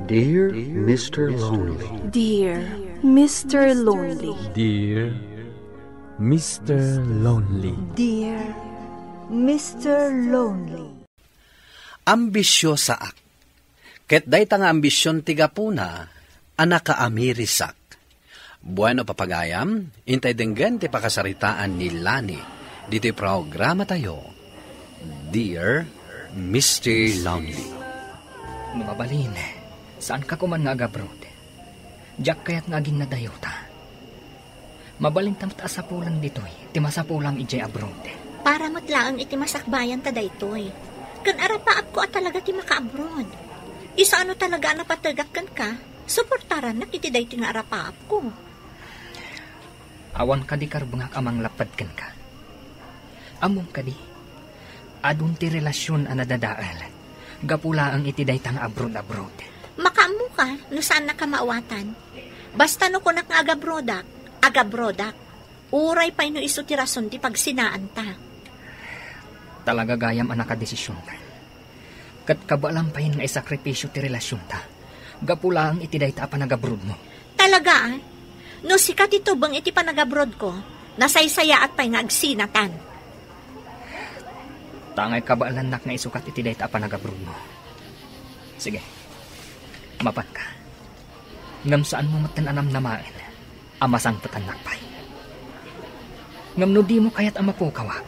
Dear Mr. Lonely. Dear Mr. Lonely. Dear Mr. Lonely. Dear Mr. Lonely. Ambisyosa ak. Ket dayta nga ambisyon tiga puna, anaka amirisak. Bueno papagayam, intay denggan ti pakasaritaan ni Lani. Dito'y programa tayo, Dear Mr. Lonely. Mabalin, saan ka kuman nga agabrod? Diyak kaya't nga ginadayo ta. Mabalin tamat asapulan dito'y, timasapulang ijay abroad. Para matlaang iti masakbayan ta daytoy. Kan arapaap ko at talaga ti maka-abroad. Isa ano talaga na patagakan ka, suportaran na kiti dayti nga arapaap ko. Awan ka di karbungak amang lapad kan ka. Among ka di, adun ti relasyon ang nadadaal. Gapula ang iti daytang abroad-abroad. Makaamu ka, no saan na ka maawatan. Basta no kunak nga agabrodak. Uray pa'y no iso ti rason ti pagsinaan ta. Talaga gayam ang nakadesisyon ta. Kat kabalang pa'y nga isakripisyo ti relasyon ta. Gapula ang iti dayta pa nag-abroad mo. Talaga no sikat ito bang iti panag-abroad ko, nasaysaya at pa'y nga agsinatan. Tangay kabalanak nga isukat iti dayta pa nag-abroad mo. Sige, mapan ka. Ngam saan mo matananam namain, amasang patanakpay. Ngam no di mo kaya't amapukawag,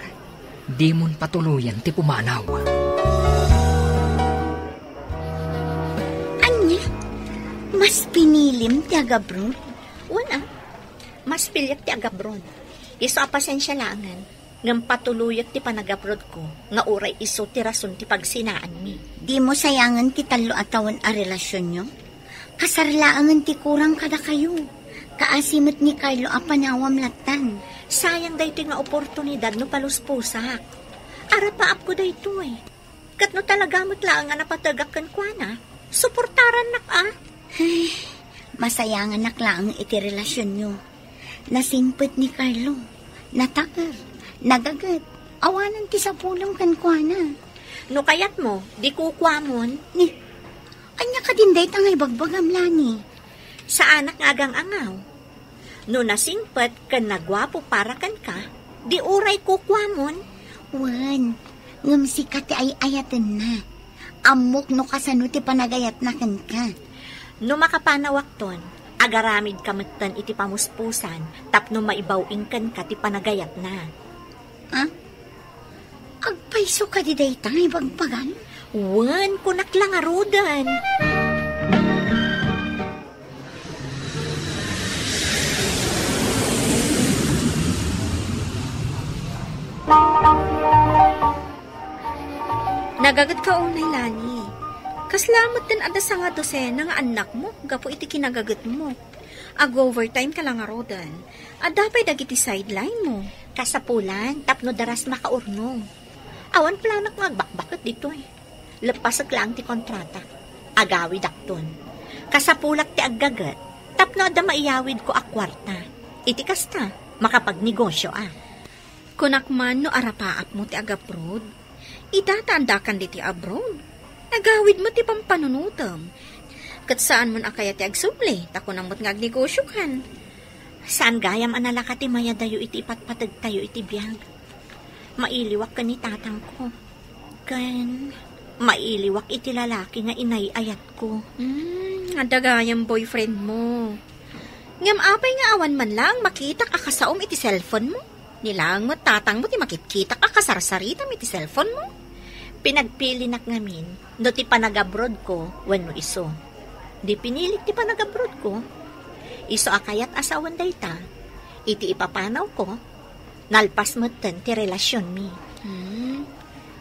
di mon patuluyan ti pumanaw. Anya? Mas pinilim ti agabroad? Wala. Mas pilit ti agabroad. Iso apasensya langan. Ngam patuluyat ti panagabrod ko, nga uray iso ti rason ti pagsinaan mi. Di mo sayangan ti talo atawan a relasyon nyo? Kasarlaangan ti kurang kada kayo. Kaasimot ni Carlo a panawam latan. Sayang dayto nga oportunidad no paluspusak. Arapaap ko dayto eh. Kat no talaga matlaang nga napatagakan ko na, suportaran nak Ay, masayangan naklaang iti relasyon nyo. Nasimpet ni Carlo. Natakar. Nagagat. Awanan ti sa pulang kankwana. No kayat mo, di kukwamon. Ni, anya ka din day tangay bagbagam Lani. Sa anak agang angaw. No nasingpet kan nagwapo para kan ka, di uray kukwamon. Wan, ngam sikat ti ay ayatan na. Amok no kasano ti panagayat na kan ka. No makapanawak ton, agaramid kamatan iti pamuspusan, tapno maibawing kan ka ti panagayat na. Ha? Agpaiso ka di day tangay bagbagan? Wan, kunak lang arudan. Nagagat ka unay, Lani. Kaslamat din ada sa nga dosena nga anak mo, gapo iti kinagagat mo. Ag-overtime ka lang arudan. Adapay dagiti sideline mo. Kasapulan, tapno daras makaurnong. Awan planak magbakbakot dito eh. Lepasak lang ti kontrata. Agawi dakton. Kasapulak ti aggagat, tapno ada maiyawid ko akwarta. Iti kasta, makapagnegosyo Kunakman no arapaap mo ti agaprod, itatandakan di ti abroad. Agawid mo ti pampanunutam. Kat saan mo akaya ti agsumli, tako nang mo't ngagnegosyo kan. Saan gayam analaka ti maya dayo iti ipatpatag tayo iti biyag. Mailiwak ka ni tatang ko. Kan, mailiwak iti lalaki nga inayayat ko. Adagayang boyfriend mo. Ngam apay nga awan man lang makitak akasaom iti cellphone mo. Nilang mo tatang mo ti makitkitak akasarsaritam iti cellphone mo. Pinagpili nak ngamin, no ti panagabrod ko, wenno iso. Di pinilit ti panagabrod ko. Iso akayat asawan dayta, iti ipapanaw ko, nalpas moten ti relasyon mi.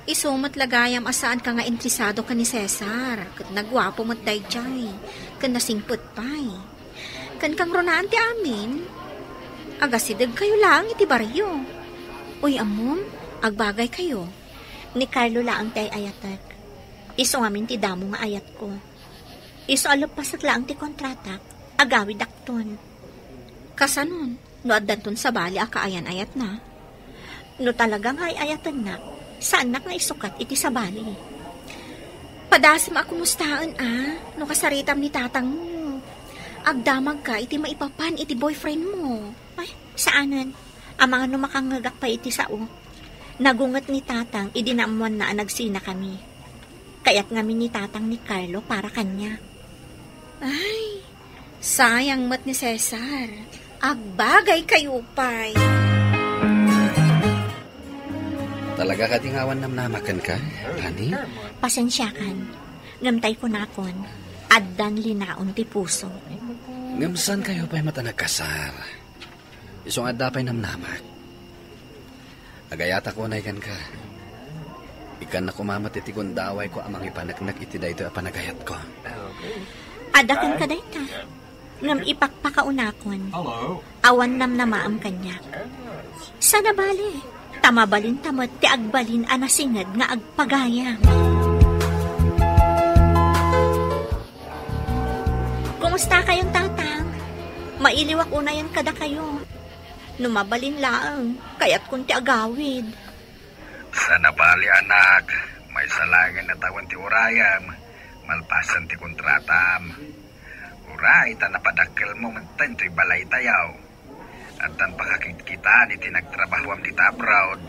Iso matlagayam asaan ka nga interesado ka ni Cesar, kat nagwapo mo't dayjay, kan nasingput pa'y. Kan kang ronaan ti amin, agasidag kayo lang iti baryo. Uy amom, agbagay kayo. Ni Carlo lang tay ayatak. Iso ngamin ti damo nga ayat ko. Iso alapasak lang ti kontratak. Agawi dakton. Kasanon, no addanton sa bali akaayan-ayat na. No talagang ay ayatan na, saan na nga isukat iti sa bali. Padasim ako mustaan no kasaritam ni tatang mo. Agdamag ka, iti maipapan, iti boyfriend mo. Ay, saanan? Ang mga numakangagak pa iti sao. Nagungat ni tatang, idinamuan na nagsina kami. Kaya't ngamin ni tatang ni Carlo para kanya. Ay, sayang mat ni Cesar. Agbagay kayo pa'y. Talaga ka tingawan namnamakan ka, Lani? Pasensyakan. Ngamtay ko nakon. Addan linaon ti puso. Ngamsan kayo pa'y matanagkasar. Isong adda pa'y namnamak. Agayata ko na ikan ka. Ikan na kumamat iti kundaway ko amang ipanagnak iti dayto a panagayat ko. Adakon ka dayta. Ngam ipakpakaunakon. Awan namnamaam kanya. Sana bali. Tamabalin tamot ti agbalin anasingad nga agpagayam. Kumusta kayong tatang? Mailiwak unayan kada kayo. Numabalin laang, kaya't kunti agawid. Sana bali anak, may salangan na tawan ti urayam, malpasan ti kontratam. Uray, napadakkel mo mantan ti balay tayaw. At tan pakakit-kita ni tinagtrabahuam ti abroad.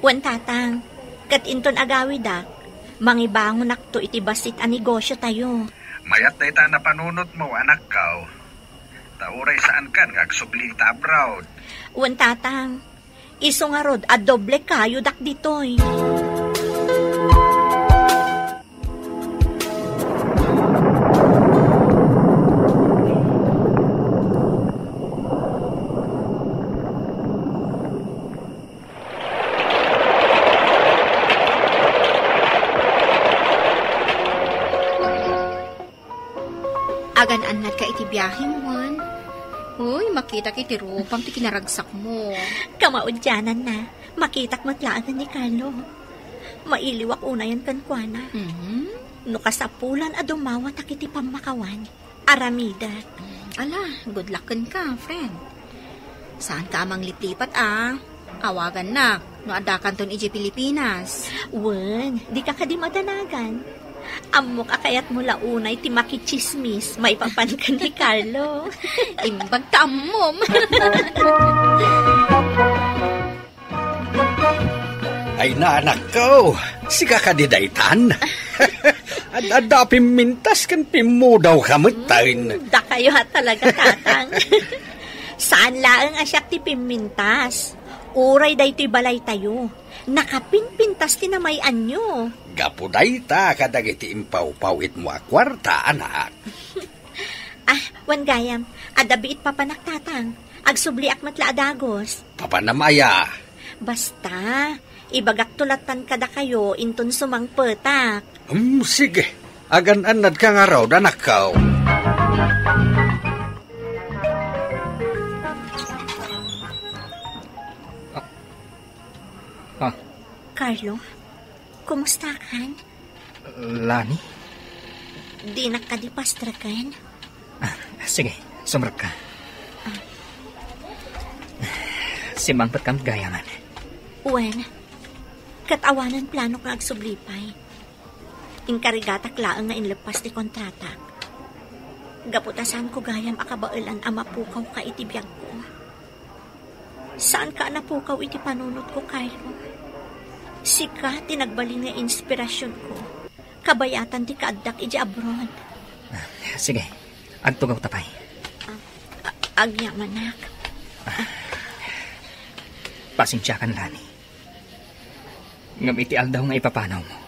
Wan tatang, kat inton agawid mangibangon akto iti basit a negosyo tayo. Mayat na ita na panunot mo, anak kaw. Tauray saan kan ngagsubli ti abroad. Wan tatang, iso nga rod a doble kayo dak ditoy. Agan-anad ka iti biyahe mo, Juan. Uy, makita kiti rupang ti kinaragsak mo. Kamaudyanan na, makitak matlaagan ni Carlo. Mailiwak unayan kan kuana. No kasapulan a dumawa takiti pamakawan. Aramida. Ala, good luckin ka, friend. Saan ka amang liplipat Awagan na, no adakan ton iji Pilipinas. Wen, di ka kadimadanagan. Amok akayat mo launay ti makichismis, may papankan ni Carlo. Imbag tamom. Ay na anak ko, si kakadidaitan. Ada pimintas kan pimudaw kamutain. Da kayo talaga tatang. Saan laang asyak ti pimintas? Uray day ti balay tayo. Nakapinpintas ti namayan nyo. Gapuday ta kadagiti impaw-pawit mo akwarta, anak. Wan gayam, adabiit papanak tatang. Agsubli ak matla adagos. Papanamaya. Basta, ibagak tulatan kada kayo inton sumangpetak. Sige, agan-anad ka nga raw, anak ko. Carlo, kumusta kan? Lani? Di nakadipastra kan? Sige, sumrap ka. Simangpat kang gayaman. Wen, katawanan plano ka agsublipay. Inkarigata klaang nga inlepas ti kontrata. Gaputasan ko gayam akabailan amapukaw ka iti biyag ko. Saan ka napukaw iti panunot ko, Carlo? Sika, tinagbalin nga inspirasyon ko. Kabayatan ti kaaddak iji abroad. Sige, agtugaw tapay. Agyamanak. Pasensya kan, Lani. Ngam iti aldaw nga ipapanaw mo.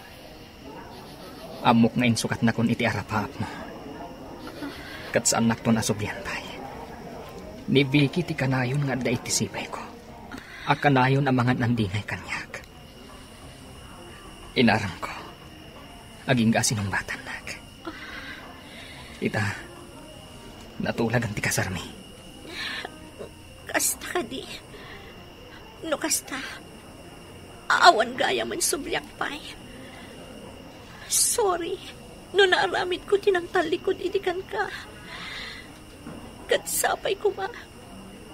Amok nga insukat na kun iti arapaap mo. Kat saan nakton asublian pay. Ni Vicky ti kanayon nga da iti sipay ko. Ak kanayon amangan nandingay kanyak. Inarang ko. Aging gasinong batan nag. Ita, natulagan ti kasarmi. Kasta ka di. No kasta. Awan gaya man subliak pay. Sorry. No naaramid ko tinang talikod idikan ka. Katsapay ko ma.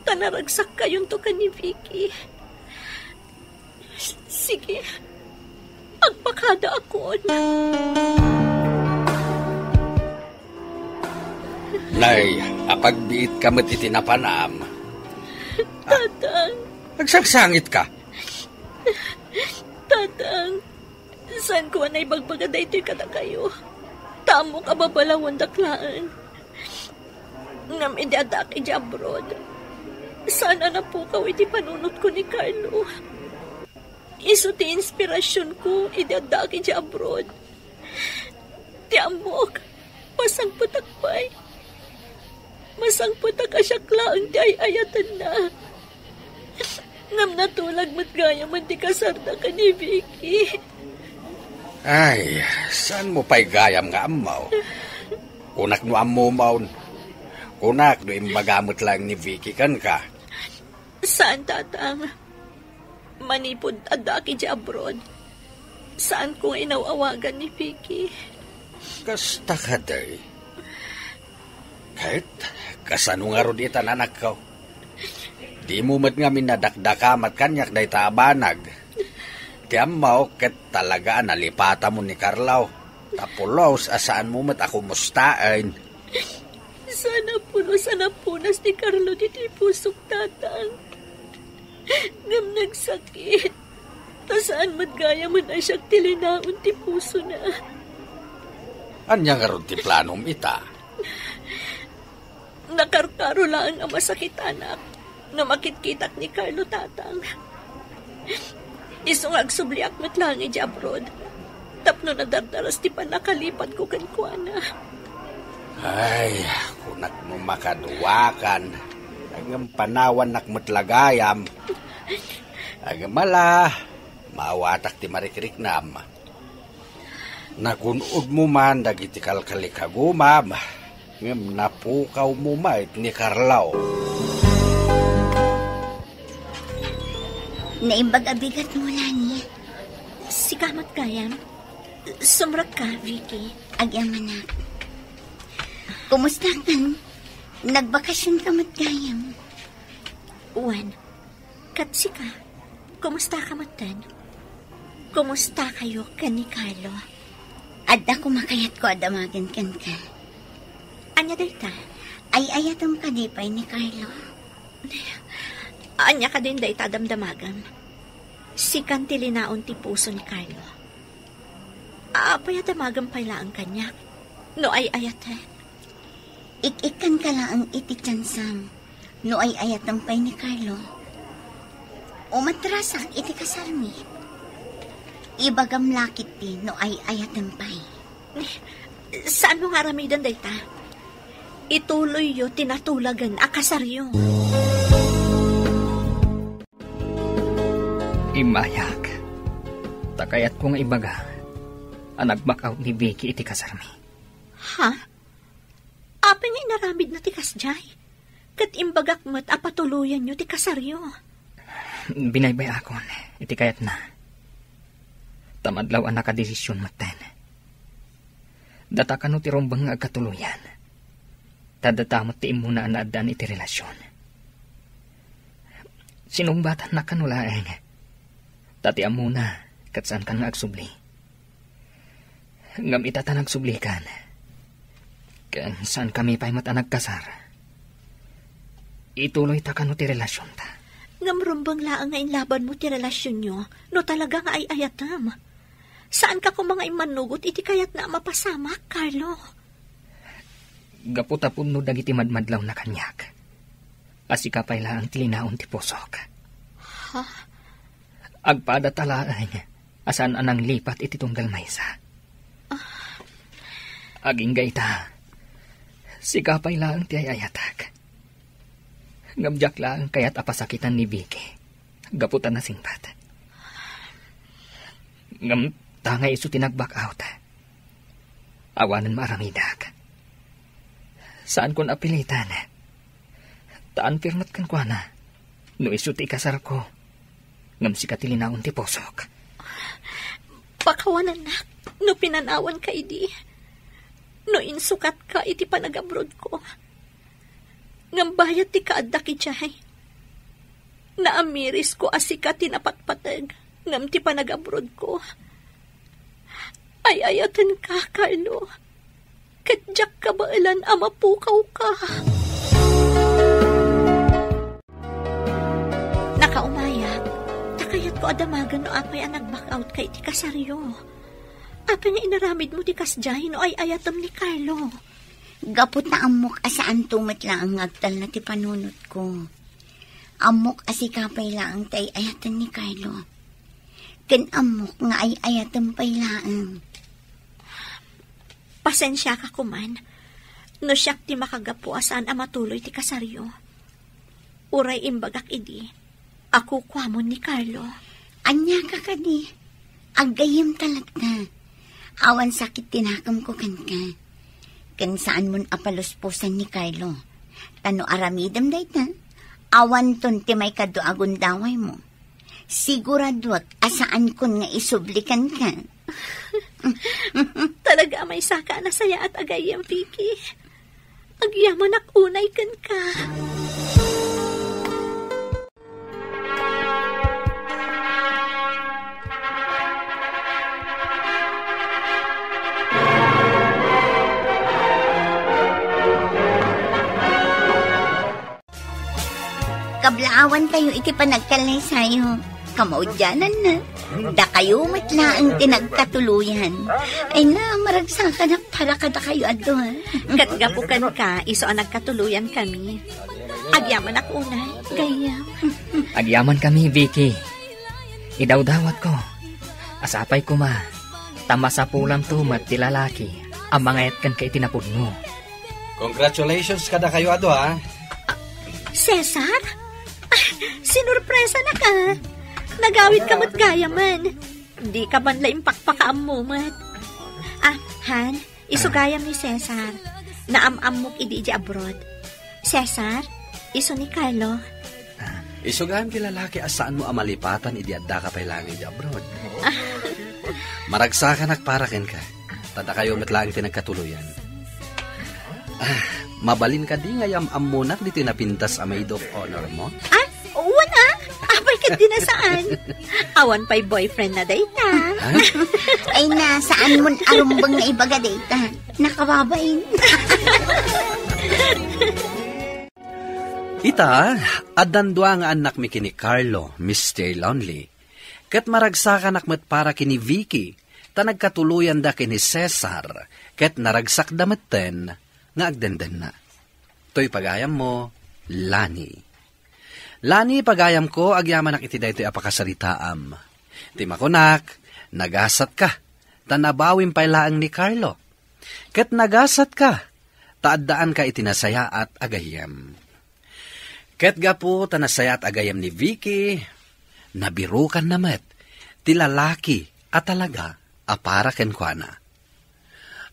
Tanaragsak kayon to ka ni Vicky. Sige. Agpakada ako. Nay, apagbiit ka mo't itinapanam. Tatang, Nagsangsangit ka. tatang, saan ko anay bagbagaday to'y kada kayo? Tamo ka babalawan daklaan. Ngam idadak iti abroad. Sana na po kaw iti panunot ko ni Carlo. Iso ti inspirasyon ko idadak iti abroad. Ti amok, pasang putakpay. Masang putak asyaklaan ti ayatan na. Ngam natulag matgaya man ti kasarda ka ni Vicky. Ay, saan mo pa'y gayam nga amaw? Kunak no amumaw. Kunak no imbagamot lang ni Vicky kan ka. Saan, tatang? Manipod adaki di abroad. Saan kong inawawagan ni Vicky? Kasta ka day. Kahit kasano nga ro di tananak ka. Di mo mat nga minadakdakamat kanyak day taabanag. Di amaw ket talaga nalipata mo ni Carlo. Tapulos asaan mo mat ako mustain. Sana punas ni Carlo diti pusok, tatang. Ngam nagsakit. Tasaan matgaya man na siyang tilinaon ti puso na. Anya nga ron ti planom ita? Nakarkaro lang ang masakit, anak. Na makitkitak ni Carlo, tatang. Isong agsubliak mo't lang iti abroad. Tapno na dardaras ti panakalipat ko kankwana. Ay, kunak mo makaduwakan. Agam panawan nakmo't lagayam. Agamala, maawatak ti marikriknam. Nagunod mo man dagiti kalkalikagumam. Ngam napukaw mo mait ni Carlo. Naimbag-abigat mo, Lani. Sikamat kayam. Sumrak ka, Vicky. Agyam, anak. Kumusta kan? Nagbakasyon ka matgayam. Juan, katsika. Kumusta ka matan? Kumusta kayo kan ni Carlo? Adda kumakayat ko adamagan kan ka. Anya dayta? Ay ayatong kadipay ni Carlo. Anya ka din dayta damdamagam. Sikan tilinaon ti puso ni Carlo. Apay damagam pala ang kanya. No ay ayata. Ik-ikan ka lang ang itikyansam. No ay ayatong pay ni Carlo. Umatrasak iti kasarmi. Ibagam lakit ti no ay ayatong pay. Saan mo nga ramidan dayta? Ituloy yo tinatulagan akasaryo. Imayak. Takayat ko nga ibaga. Ang nagbakaw ni Vicky iti kasarmi. Ha? Apa nga inaramid na ti kasjay? Kat imbagak mo't apatuluyan nyo ti kasaryo. Binaybay akon. Iti kayat na. Tamadlaw ang nakadesisyon maten. Data ka no ti rombang nga agkatuluyan. Tadatamot ti imuna na adan iti relasyon. Sinumbatan na kanulaeng. Tati amuna, kat saan ka nga agsubli. Ngam itatanag subli kan. Kan saan kami pa'y matanag kasar. Ituloy ta ka no ti relasyon ta. Ngam rumbang laang nga inlaban mo ti relasyon nyo, no talaga nga ay ayatam. Saan ka kung mga imanugot iti kayat na mapasama, Carlo? Gaputapun no dagiti madmadlaw na kanyak. Asika pa'y laang tilinaon ti pusok. Ha? Agpadatalaan, asan anang lipat iti tunggal maysa. Aging gayta, sikapay lang ti ayatak. Ngabjak lang kaya't apasakitan ni Vicky. Gaputan na singpat. Ngam tangay iso tinagbak out. Awanan maaramidak. Saan kon apilitan? Taan pirmat kan kwa na. No iso ti ikasar ko. Ngam sikatilinaon ti posok. Pakawanan na, no pinanawan ka idi. No insukat ka iti panagabrod ko. Ngam bayat ti kaadda kitsahay. Naamiris ko asika tinapatpatag. Ngam ti panagabrod ko. Ay ayatan ka, Carlo. Kadyak ka bailan ama pukaw ka. Nakaumayag, takayat ko adamagan no apay ang nag-back out kay ti kasaryo. Apay nga inaramid mo ti kasjay no ay ayatam ni Carlo. Gapot na amok asaan tumat lang ang agtal na ti panunot ko. Amok asikapay lang tay ayatan ni Carlo. Ken amok nga ay ayatan pay lang. Pasensya ka kuman. No siyak ti makagapo asaan ang matuloy ti kasaryo. Uray imbagak idi. Ako kwamon ni Carlo. Anya ka kadi. Agayim talat na. Awan sakit tinakam ko kan ka. Kan saan mon apaluspusan ni Carlo. Tano aramidam day ta. Awan ton ti may kaduagon daway mo. Siguradot asaan kun nga isublikan ka. Talaga may saka na saya at agayam, Vicky. Agyaman ak unay kan ka. Kablaawan tayo iti panagkalay sayo. Kamaudyanan na. Da kayo matlaang tinagkatuluyan. Ay na, maragsakan para kada kayo ado ha. Katgapukan ka, iso ang nagkatuluyan kami. Agyaman ako unay, gayam. Agyaman kami, Vicky. Idawdawat ko. Asapay ko ma. Tama sa pulang tumat ti lalaki. Ang mga etkan kay tinapod mo. Congratulations kada kayo ado ha. Cesar? Sinurpresa na ka. Nagawid ka mo't gayaman. Di ka banla impakpakaam mo mat. Han, isugayam ni Cesar. Naamamok idi abroad. Cesar, iso ni Carlo. Isugaan ti lalaki asaan mo amalipatan idi adda ka pay langit di abroad. Maragsakan nakparaken ka. Tada kayo metlang tinagkatuluyan. Mabalin ka di ngayam amunak di tinapintas a maid of honor mo? Wala. Apay ka din na saan. Awan pa'y boyfriend na data. Ay na, saan mo arumbang na ibaga data? Nakababain. Ita, adandwa nga anak mi kini Carlo, Mr. Lonely. Kat maragsakan akmat para kini Vicky, ta nagkatuluyan da kini Cesar, kat naragsak damaten nga agdenden na. To'y pagayam mo, Lani. Lani, pagayam ko, agyaman ak iti daytoy apakasaritaam. Timakunak, nagasat ka, tanabawin pay laang ni Carlo. Kat nagasat ka, taaddaan ka itinasaya at agayam. Kat gapo, tanasaya at agayam ni Vicky, nabirukan namet, ti lalaki at talaga, apara kenkwana.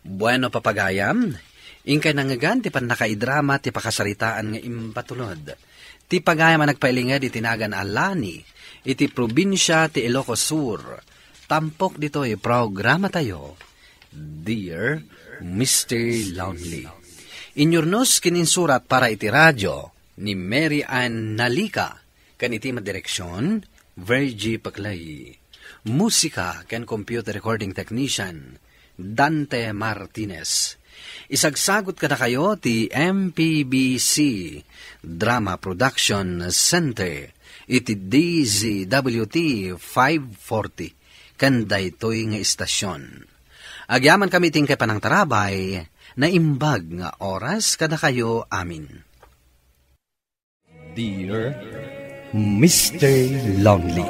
Bueno papagayam, ingkay nangagan ti pan nakaidrama ti pakasaritaan nga impatulod. Ti pagayam nagpailingad itinagan Alani, iti probinsya ti Ilocos Sur. Tampok dito programa tayo, Dear Mr. Lonely. Inyurnos kininsurat para iti radyo ni Mary Ann Nalika, kan iti madireksyon, Virgie Paclay. Musika kan computer recording technician, Dante Martinez. Isagsagot ka na kayo ti MPBC Drama Production Center iti DZWT 540 kanday toy nga istasyon. Agyaman kami ting kay panang tarabay na imbag nga oras kada kayo amin. Dear Mr. Lonely.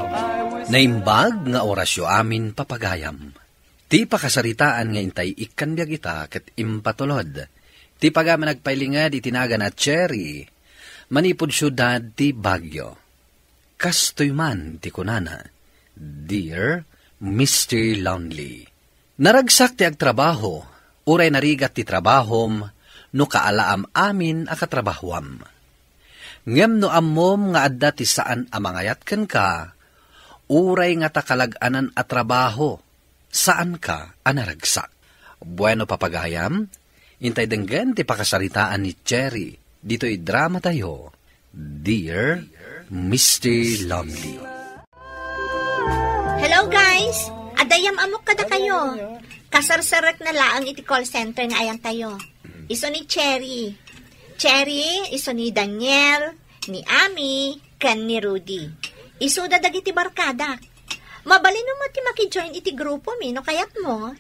Naimbag nga orasyo amin papagayam. Ti pakasaritaan nga intay ikanbiag ita ket impatulod. Ti pagama nagpailingad itinagan at Cherry, manipod syudad ti Baguio. Kastoy man ti kunana, Dear Mr. Lonely. Naragsak ti agtrabaho, uray narigat ti trabahom, no kaalaam amin akatrabahwam. Ngem no ammom nga adda ti saan amangayat ken ka, uray nga takalaganan at trabaho, saan ka anaragsak? Bueno papagayam, intay denggen ti pakasaritaan ni Cherry, dito'y drama tayo, Dear Mr. Lonely. Hello guys! Adayam amok kada kayo. Kasarsarak na laang iti call center nga ayan tayo. Iso ni Cherry. Cherry, iso ni Daniel, ni Ami, kan ni Rudy. Iso dadag iti barkada. Mabalin mo ti makijoin iti grupo mi, no kayat mo?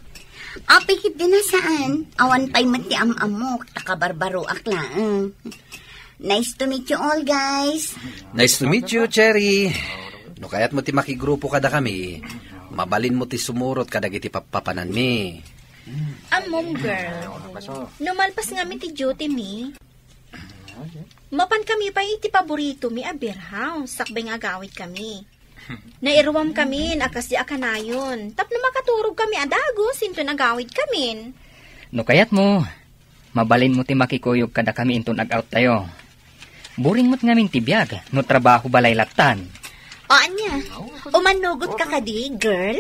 Apikit din na saan. Awan pa'y mati amok, takabarbaro aklaan. Nice to meet you all, guys. Nice to meet you, Cherry. No kaya't mo ti makigrupo kada kami, mabalin mo ti sumurot kadag iti papanan mi. Mom girl, numalpas nga mi ti duty mi. Mapan kami pa iti paborito mi a beer house, sakbay nga agawid kami. Nairuwam kami, akas di akanayon. Tapno makaturog kami adago, sinto nagawid kami. No kayat mo, mabalin mo ti makikuyog kada kami intun ag-out tayo. Buring mo't ngamin tibiyag, no trabaho balay latan. O anya, umanugot ka kadi, girl?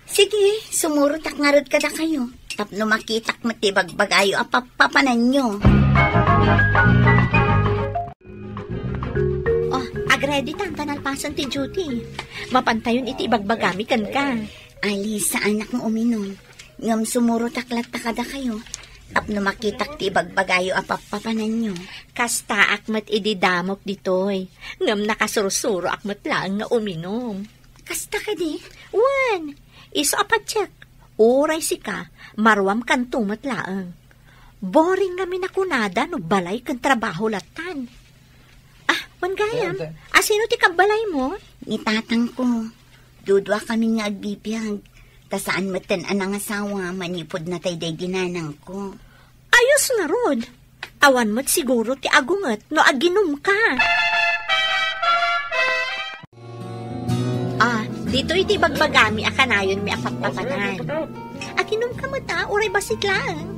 Sige, sumurot ak ngarod kada kayo. Tapno makitak matibagbagayo apapapanan nyo. Oh, agredi tang tanalpasan ti duty. Mapantayon iti ibagbagami kan ka. Ali, sa anak mo uminom. Ngam sumurot aklat kada kayo. Tapno makitak ti ibagbagayo apapapanan nyo. Kasta akmat ididamok ditoy. Ngam nakasurusuro akmat lang nga uminom. Kasta ka di? Wan, iso apatsyak. Oray si ka, marwam kan tumat laang. Boring nga minakunada no balay kan trabaho latan. Wan gayam, asino ti kabalay mo? Ni tatang ko. Dudwa kami nga agbibiyag. Tasaan matan anang asawa, manipod na tay day ginanang ko. Ayos nga rod. Awan mo't siguro ti agungat no aginom ka. Dito iti bagbagami akanayon mi apapapanan. Aginom ka mata, uray basit lang.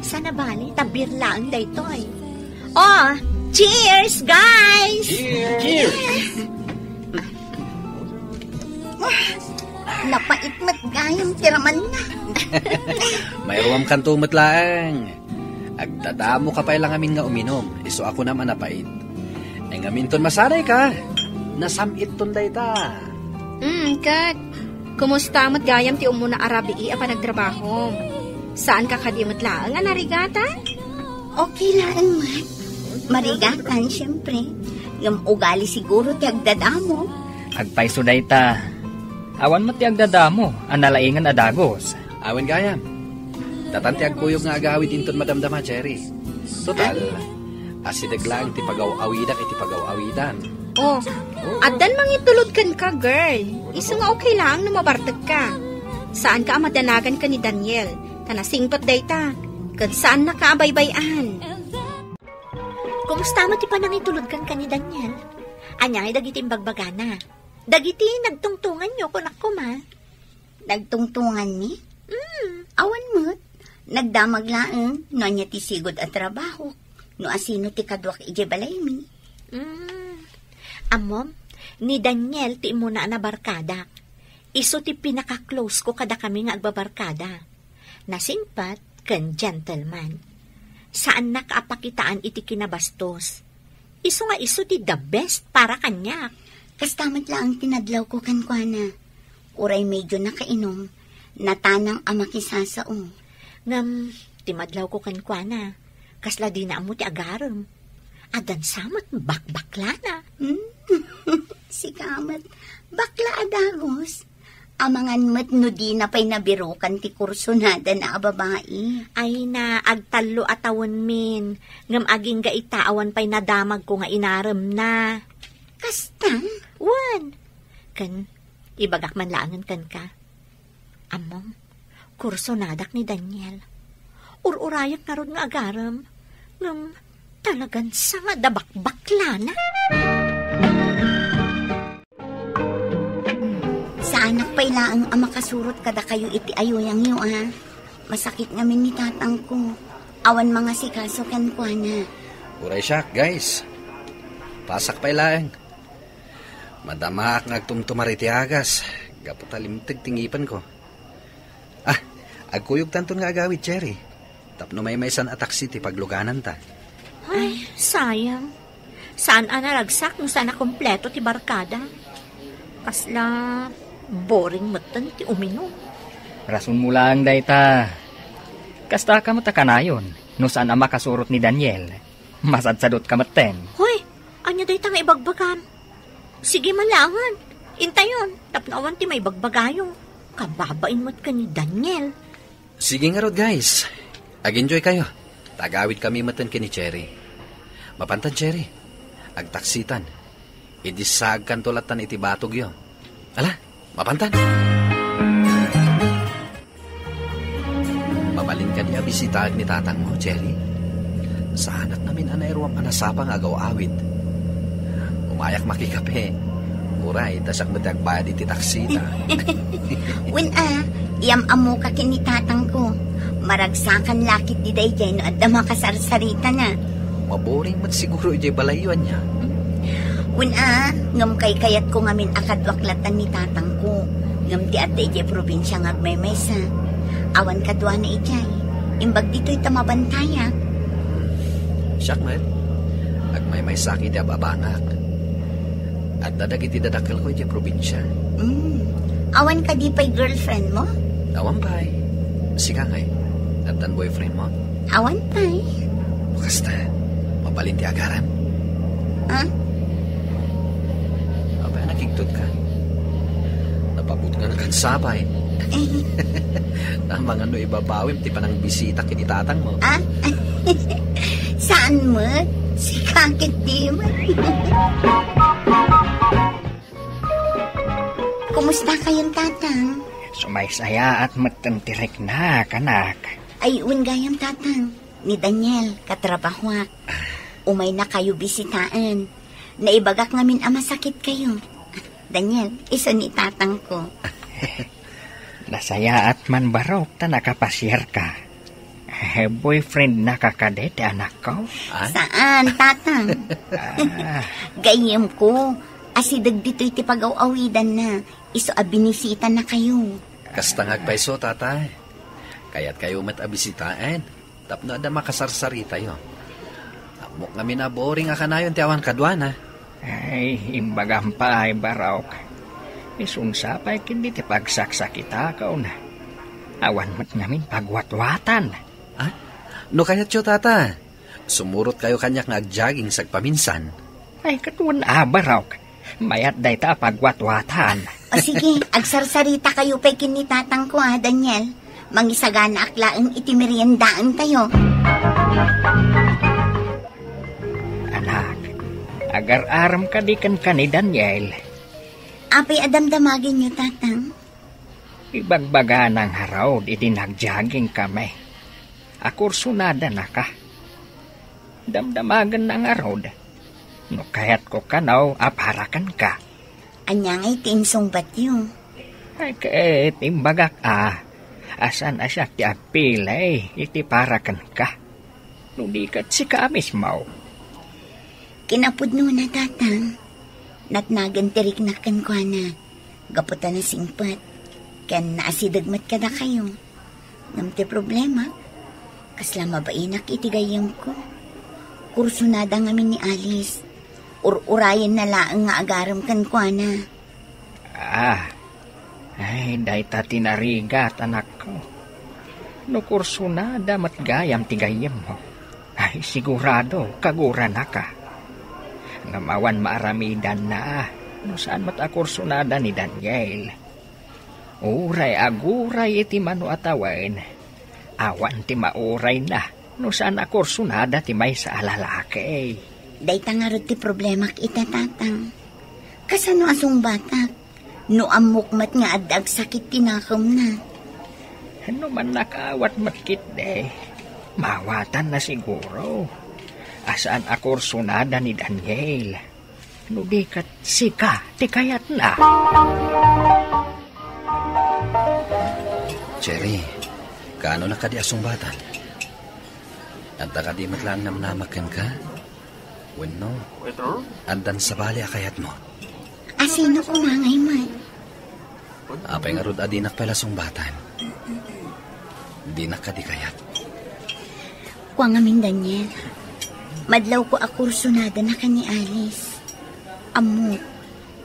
Sana bali, tabir lang daytoy. Cheers, guys! Cheers! Napait mat gayam tiraman na. Mayroong kantumot lang. Agdadamo ka pa lang amin nga uminom. Iso ako naman napait. Ay ngamin ton masanay ka. Nasamit ton day ta. Kat. Kumusta mat gayam ti umuna arabi apa nagtrabaho? Saan ka kadimot lang nga narigata? Okay lang, mat. Marigatan, siyempre. Yung ugali siguro ti agdadamo. Agpaiso day ta. Awan mo ti agdadamo, analaingan adagos. Awan gayam. Tatanti agkuyog nga agawid inton madamdama, Cherry. Total, asidag lang ti pagaw-awidan iti pagaw-awidan. Adan mangitulod kan ka, girl. Iso nga okay lang na mabartag ka. Saan ka amadanagan ka ni Daniel? Tanasingpat day ta. Kad saan nakaabaybayan? Kumusta mo ti panangitulod kan ka ni Daniel? Anyang dagiting bagbagana. Dagiti nagtungtungan nyo kunak ko ma. Nagtungtungan ni? Awan mo't. Nagdamag laang, no niya ti sigod at trabaho. No asino ti kadwak ije balay mi. Amom, ni Daniel ti muna na barkada. Iso ti pinaka-close ko kada kami nga agbabarkada. Nasingpat kan gentleman. Saan nakaapakitaan iti kinabastos. Iso nga iso ti the best para kanya. Kastamat lang tinadlaw ko kankwana. Uray medyo nakainom, natanang amakisasao. Ngam, timadlaw ko kankwana. Kasla di na mo ti agaram. Adan samot bakbakla na. Si kamat, bakla adagos. Amangan mat no di na pa'y nabirukan ti kursonada na ababae. Ay na, agtalo atawon min. Ngam aging gaitaawan pa'y nadamag ko nga inaram na. Kasta? Wan. Kan, ibagak man laangan kan ka. Amom, kursonadak ni Daniel. Ururayak na ron nga agaram. Ngam, talagan sa nga dabakbakla na. Sa anak pa'y laang amakasurot kada kayo iti ayoyang yo, ha? Masakit ngamin ni tatang ko. Awan mga sikaso kankwana. Uray siya, guys. Pasak pa'y lang. Madamak ngagtumtumariti agas. Gapot alimtag tingipan ko. Agkuyog tanton nga agawid, Cherry. Tapno may san ataksi ti pagluganan ta. Ay, sayang. Saan naragsak nung sana kompleto ti barkada? Kasla, boring matan ti uminom. Rason mo lang, dayta. Kasta ka matakanayon, no saan ang makasurot ni Daniel. Masadsadot ka maten. Hoy, anya day tang ibagbagan. Sige malangan. Intayon, tapnawan ti may bagbagayo. Kababain mo't ka ni Daniel. Sige nga rod, guys. Ag-enjoy kayo. Tagawid kami matan kini Cherry. Mapantan, Cherry. Agtaksitan. Idisag kan tulatan iti batog yo. Ala, mapantan. Mabalin ka di abisitaag ni tatang mo, Cherry. Sahanat namin anairuam anasapang agaw-awid. Umayak makikape. Uray, tasak matagbayad iti taksita. Iyam amo ka kini tatang ko. Maragsakan lakit di dayjay no adda makasarsarita na. Maboring mat siguro ijay balayuan niya. Ngam kay kayat ko ngamin akadwaklatan ni tatang ko. Ngam ti at dayjay probinsya ngagmaymesa. Awan kadwa na ijay. Imbag dito'y tamabantaya. Siyak, mat. Agmay sakit di ababangak. At dadag iti dadakal ko ijay probinsya. Awan ka di pa'y girlfriend mo? Awan pa'y. Sika ngay. At dan boyfriend mo? Awan pa'y. Basta, mabalin ti agaran. Abay, nakigtod ka. Napabot ka na kansapay. Namang ano ibabawim, ti panang bisita kinitatang mo. Saan mo? Si kakit di mo. Kumusta kayong tatang? Sumaysaya at matantirik na, kanak. Ay, gayam tatang. Ni Daniel, katrabahwa. Umay na kayo bisitaan. Naibagak ngamin masakit kayo. Daniel, isa ni tatang ko. Nasaya at man barok ta nakapasyar ka. Boyfriend na kakadete anak ko? Saan, tatang? Gayam ko. Asidag dito'y tipagaw-awidan na. Iso abinisita na kayo. Kastangag paiso, tatay. Kaya't kayo mat abisitaan. Tapno ada makasarsarita yo. Amok nga minaboring akanayon ti awan kadwana. Ay, imbagam pa ay barok. Isunsapay kindi ti pagsaksakita ka na. Awan mat ngamin pagwatwatan. No kayat yo, tata. Sumurot kayo kanyak nga agjogging sagpaminsan. Ay, katuan barok. Mayat day ta pagwatwatan. Sige, agsarsarita kayo pa'y kinitatang ko Daniel. Mangisagana aklaang itimeriendaan tayo. Anak, agar-aram ka di kan ni Daniel. Apay adamdamagin niyo, tatang. Ibagbaga ng haraw, idinagjaging kami. Akursunada na ka. Damdamagan ng araw. No kayat ko kanaw, aparakan ka. Anyangay tinsong batyo. Ay kaet, imbagak asan asyak ti apilay, iti parakan ka. Nudikat si ka mismo. Kinapudno na, tatang. Natnagan tirik na kan kwa na. Gaputa na singpat. Ken naasidagmat ka na kayo. Ngamti problema. Kasla mabainak itigayam ko. Kursunada ngamin ni Alice. Urayan na laang nga agaram kan kwa na. Ay, dahi ta tinarigat, anak ko. No kursunada mat gayam tigayam mo. Ay, sigurado, kagura na ka. Ngamawan maaramidan na, no saan mat akursunada ni Daniel. Uray aguray iti mano atawain. Awan ti mauray na, no saan akursunada ti may sa alalaki. Day tangarot ti problema kita, tatang. Kasano asong batak? No amukmat nga adag sakit tinakam na. Ano man nakawat matkit mawatan na siguro. Asaan akursunada ni Daniel. No dikat sika, tikayat na. Cherry, kaano na ka di asong batan? At ka di matlang namnamakan ka? Bueno, andan sa bali akayat mo. Asino kumangay man? Apay nga rod adinak pala sumbatan. Di na ka di kayat. Kwa ngamin, Daniel. Madlaw ko akursunada na ka ni Alice. Amo,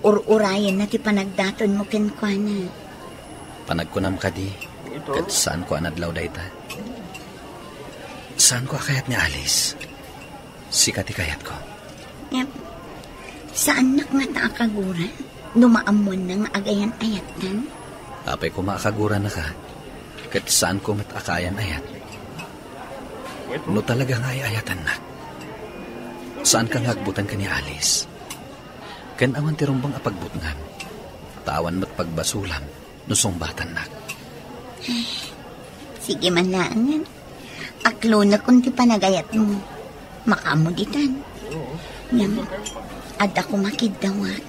urayan na ti panagdaton mo kenkwana. Panagkunam ka di. Kat saan ko anadlaw dayta? Saan ko akayat ni Alice? Sikat ikayat ko. Yep. Saan nak nga taakaguran? Numaamon ng agayan ayatan? Apay ko maakaguran na ka. Kat saan ko matakayan ayat? No talaga nga ayatan nak. Saan kang hagbutan ka ni Alice? Kan awan tirumbang apagbutngan. Tawan mat pagbasulam. Nusong batan nak. Sige man lang. Aklo na kung ti panagayat mo. Makamuditan. Ngam, ada ko makidawat.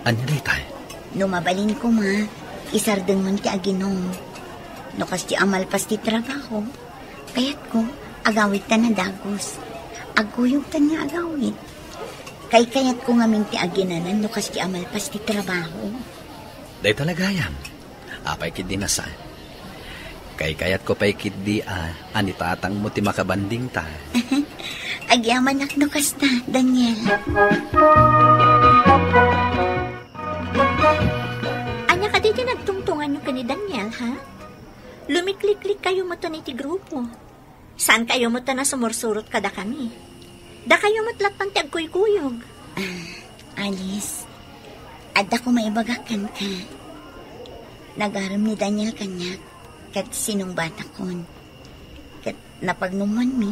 Anya day tayo? Numabalin ko ma, isardeng man ti aginom. No kas ti amal pas ti trabaho. Kayat ko, agawit ta na dagos. Aguyog ta niya agawit. Kayat ko nga min ti aginanan no kas ti amal pas ti trabaho. Day talaga yan. Apay kid di nasa. Kayat ko pa'y kid di anitatang mo ti makabanding ta. Agyaman ak no kas ta, Daniel. Anya ka di nagtungtungan nyo ka ni Daniel, ha? Lumiklik-lik kayo mo to ni ti grupo. Saan kayo mo to na sumursurot kada kami? Da kayo matlatang ti agkuy-kuyog. Alice, ada ko maibagakan ka. Nagaram ni Daniel kanya, kat sinong bata kon. Kat napagnuman mi,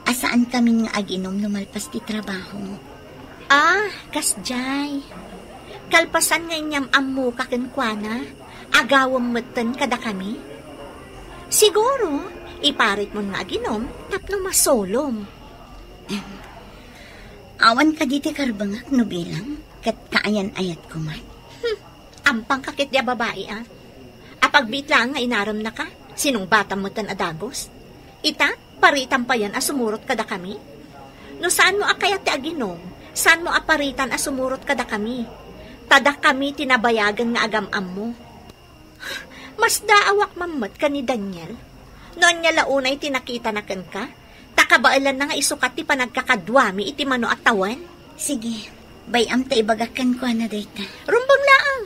asaan kami nga aginom lumalpas ti trabaho. Kasjay. Kalpasan nga inyam amu kakenkwana, agawam meten kada kami. Siguro, iparit mo nga aginom, tapno masolom. Awan ka diti karbangak no bilang, kat kaayan-ayat ko man. Ampang kakit dia babae, Apagbit lang nga inaram na ka, sinong batang mo tan adagos? Ita, paritan pa yan asumurot kada kami? No saan mo akayat ti aginom? Saan mo aparitan asumurot kada kami? Tada kami tinabayagan nga agamam mo. Mas daawak mammat ka ni Daniel. Noon niya launay tinakita na kan ka, takabailan na nga isukat ti panagkakadwami iti mano at tawan. Sige, bayam ta ibagakan ko na data. Rumbang laang,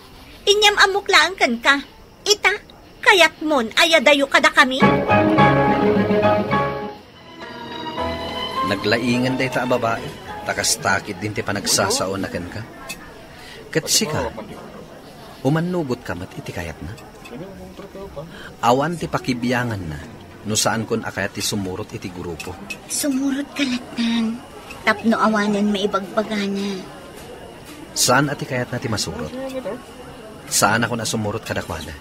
inyam amok laang kan ka. Ita, kayat mon ayadayo kada kami? Naglaingan day ta babae. Takas takit din ti panagsasaon na kan ka. Kat sika, umanugot ka mat iti kayat na. Awan ti pakibiyangan na, no saan kon akayat ti sumurot iti grupo. Sumurot kalatan, tapno awanan maibagbagana. Saan ati kayat na ti masurot? Saan ako na sumurot kadakwada?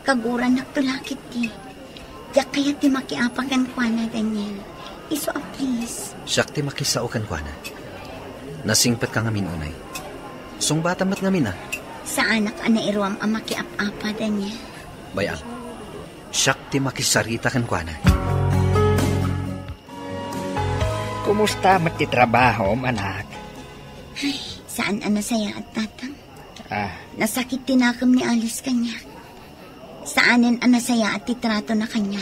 Kaguran naktulakit ti. Yak kaya ti makiapakan kwa na, Daniel. Iso please. Siyak ti makisaukan kwa na. Nasingpat ka ngamin unay. Sung bata mat ngamin Sa anak ana iruam ang makiap-apa, Daniel. Bayang, siyak ti makisarita kan kwa na. Kumusta mat ti trabaho, anak? Ay, saan ana saya at tatang? Nasakit tinakam ni Alice kanya. Saanin ang nasaya at titrato na kanya.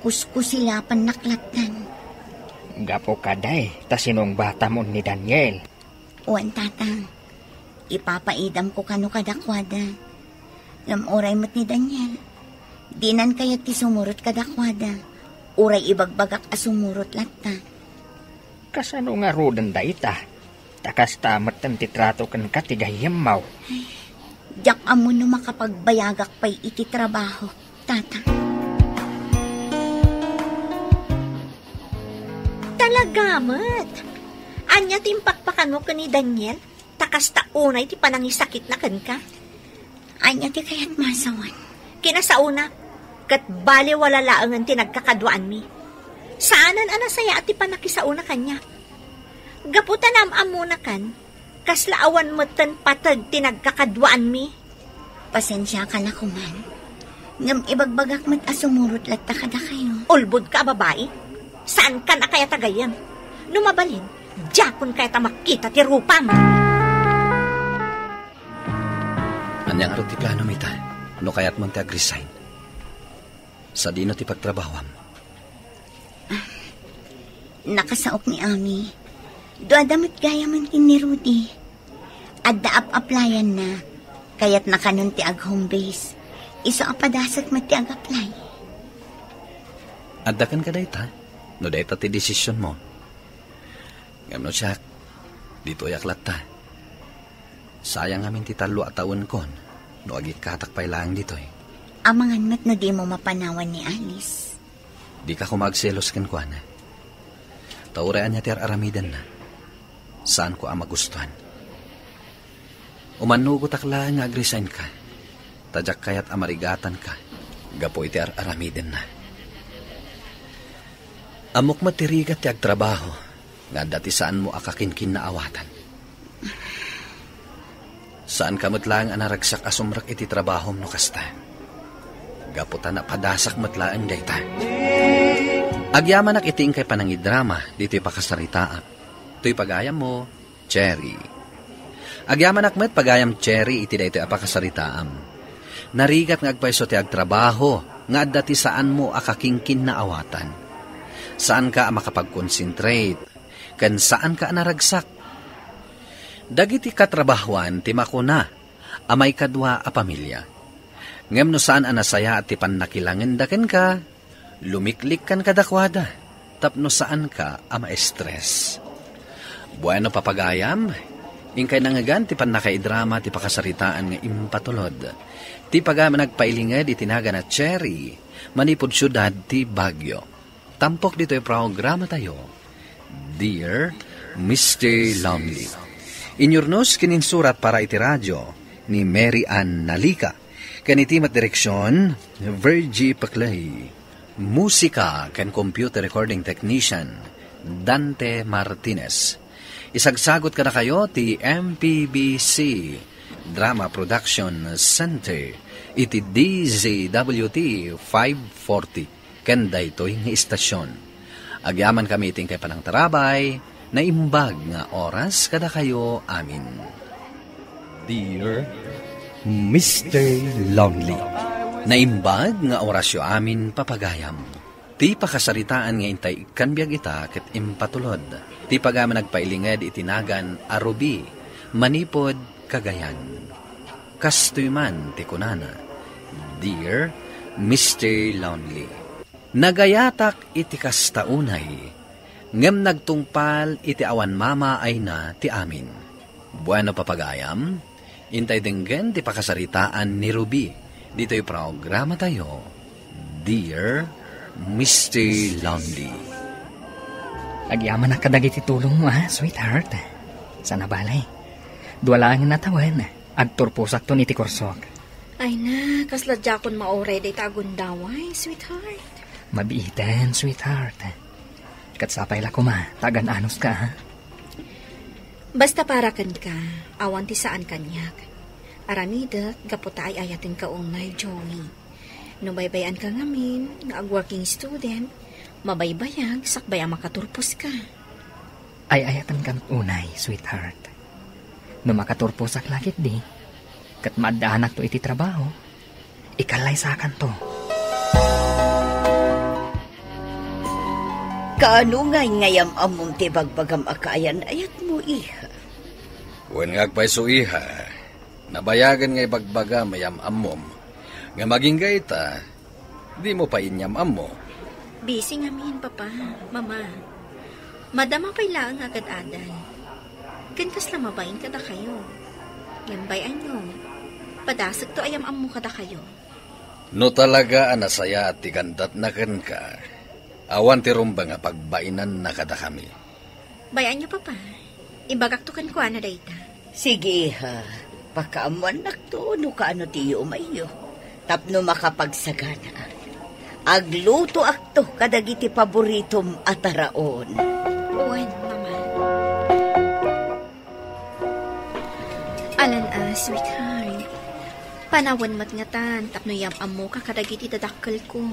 Kuskusilapan naklatan. Gapo ka day, ta sinong bata mo ni Daniel? Uwan tatang, ipapaidam ko kano kadakwada. Oray mo't ni Daniel. Dinan kayat ti sumurot kadakwada. Uray ibagbagak asumurot latta. Kasano nga rodan da ita? Takas tamat ang titrato kan katigayam mau. Diyak amo no makapagbayagak pa'y iti trabaho, tata. Talaga, mat. Anya timpakpakan mo ka ni Daniel? Takas taunay ti panangisakit na kan ka? Anya ti kayat masawan. Kinasauna, kat bali wala laangan ti nagkakadwaan mi. Saanan anasaya at ti panakisauna kanya? Gaputan amuna kan, kaslaawan mo tan patag tinagkakadwaan mi. Pasensya ka na kuman. Ngam ibagbagak mat asumurot latta kada kayo. Ulbod ka, babae? Saan ka na kaya tagayan? Numabalin, Japon kaya ta makita ti rupam. Anyang aro ti plano mita, no kayat mo ti agresign. Sa dino ti pagtrabawam. Nakasaok ni Ami. Doadamit gaya man kin ni Rudy. Adda ap-applyan na. Kaya't nakanon ti ag home base. iso ang padasag mati ang apply. Adakan ka dayta, no dayta ti desisyon mo. Ngam no siya, dito yaklat ta. Sayang amin ti talo at taon kon, no agit katakpay lang dito eh. Amangan mat no di mo mapanawan ni Alice. Di ka kumagselos kan kwa na. Tauraan niya ti aramidan na. Saan ko ang magustuhan? Umanugot akla nga agresign ka. Tadyak kayat amarigatan ka. Gapo iti aramidan na. Amok matirigat ti agtrabaho. Nga dati saan mo akakinkin na awatan. Saan kamot lang anaragsak asumrak iti trabaho no kasta. Gaputan na padasak matlaan dayta. Agyaman ak iting kay panangidrama dito'y pakasaritaap. To'y pagayam mo, Cherry. Agyaman ak met pagayam Cherry iti dayto'y apakasaritaam. Narigat nga agpaiso ti agtrabaho nga dati saan mo akakingkin na awatan. Saan ka makapag-concentrate, kan saan ka naragsak. Dagiti katrabahuan ti makuna, amay kadwa a pamilya. Ngem no saan anasaya at ti pannakilangan daken ka, lumiklik kan kadakwada, tapno saan ka ama-stress. Bueno papagayam, ingkay nangagan ti pannakaidrama ti pakasaritaan nga impatulod. Ti pagama nagpailinged itinaga na Cherry, manipod syudad ti Baguio. Tampok dito'y programa tayo, Dear Mr. Lonely. Inyurnos kininsurat para iti radyo ni Mary Ann Nalika. Kanitimat direksyon, Virgie Paclay. Musika kan computer recording technician, Dante Martinez. Isagsagot ka na kayo ti MPBC Drama Production Center iti DZWT 540 kenda ito'y nga istasyon. Agyaman kami iting kay panang tarabay na imbag nga oras kada kayo amin. Dear Mr. Lonely. Naimbag nga orasyo amin papagayam. Ti pakasaritaan nga intay ikanbiag ita ket impatulod. Ti pagama nagpailinged itinagan arubi, manipod kagayan. Kastoyman ti kunana, Dear Mr. Lonely. Nagayatak iti kastaunay, ngem nagtungpal iti awan mama ay na ti amin. Bueno papagayam, intay denggen ti pakasaritaan ni Ruby. Dito'y programa tayo, Dear Mr. Lonely. Agyaman na kadagiti tulong mo, sweetheart. Sana balay. Duwalaan nga natawan, agturpusak to ni ti korsok. Ay na, kasladya kon maore day tagundaway, sweetheart. Mabiitan, sweetheart. Katsapay la kuma, tagan anos ka, ha? Basta para kan ka, awan ti saan kanyak. Aramida, gaputa ay ayatin ka unay, Joey. No baybayan ka ngamin, nga ag-working student, mabaybayag, sakbay ang makaturpos ka. Ay ayatan kang unay, sweetheart. No makaturpos ak lakit di, kat maadaanak to iti trabaho, ikalay sakan to. Kaano ngayam among tibagbagam akayan ayat mo, iha? Wen ngagpay so iha, nabayagan ngay bagbaga mayam amom. Nga maging gaita, di mo pa inyam amo. Busy ngamin, papa, mama. Madama pa'y laang agad-adan. Kankas lang mabayin kada kayo. Lambayan nyo. Padasag to ayam amo kada kayo. No talaga anasaya at tigandat na kan ka. Awan ti rumba nga pagbainan na kada kami. Bayan nyo, papa. Ibagak to kan ko na dayta. Sige, ha. Pakaamuan nakto, no kaano tiyo umayo. Tapno makapagsagana. Agluto akto kadagiti paboritom ataraon. Uwan, mama. Alan, sweetheart. Panawan matngatan, tapno yam amo ka kadagiti dadakkel ko.